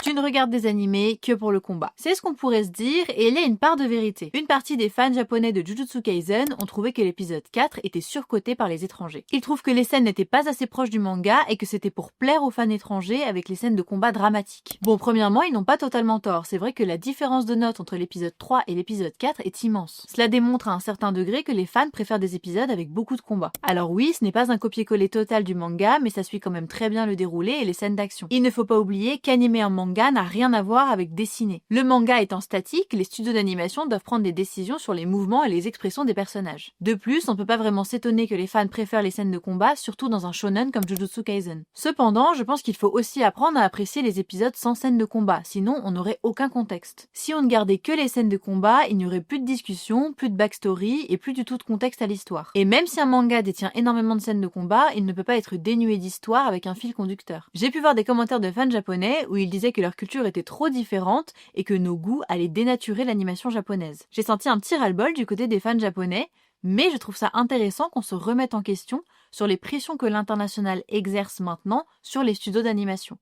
tu ne regardes des animés que pour le combat. C'est ce qu'on pourrait se dire et il y a une part de vérité. Une partie des fans japonais de Jujutsu Kaisen ont trouvé que l'épisode 4 était surcoté par les étrangers. Ils trouvent que les scènes n'étaient pas assez proches du manga et que c'était pour plaire aux fans étrangers avec les scènes de combat dramatiques. Bon, premièrement, ils n'ont pas totalement tort. C'est vrai que la différence de notes entre l'épisode 3 et l'épisode 4 est immense. Cela démontre à un certain degré que les fans préfèrent des épisodes avec beaucoup de combats. Alors oui, ce n'est pas un copier-coller total du manga, mais ça suit quand même très bien le déroulé et les scènes d'action. Il ne faut pas oublier qu'animer un manga n'a rien à voir avec dessiner. Le manga étant statique, les studios d'animation doivent prendre des décisions sur les mouvements et les expressions des personnages. De plus, on peut pas vraiment s'étonner que les fans préfèrent les scènes de combat, surtout dans un shonen comme Jujutsu Kaisen. Cependant, je pense qu'il faut aussi apprendre à apprécier les épisodes sans scènes de combat, sinon on n'aurait aucun contexte. Si on ne gardait que les scènes de combat, il n'y aurait plus de discussion, plus de backstory et plus du tout de contexte à l'histoire. Et même si un manga détient énormément de scènes de combat, il ne peut pas être dénué d'histoire avec un fil conducteur. J'ai pu voir des commentaires de fans japonais où ils disaient que leur culture était trop différente et que nos goûts allaient dénaturer l'animation japonaise. J'ai senti un petit ras-le-bol du côté des fans japonais, mais je trouve ça intéressant qu'on se remette en question sur les pressions que l'international exerce maintenant sur les studios d'animation.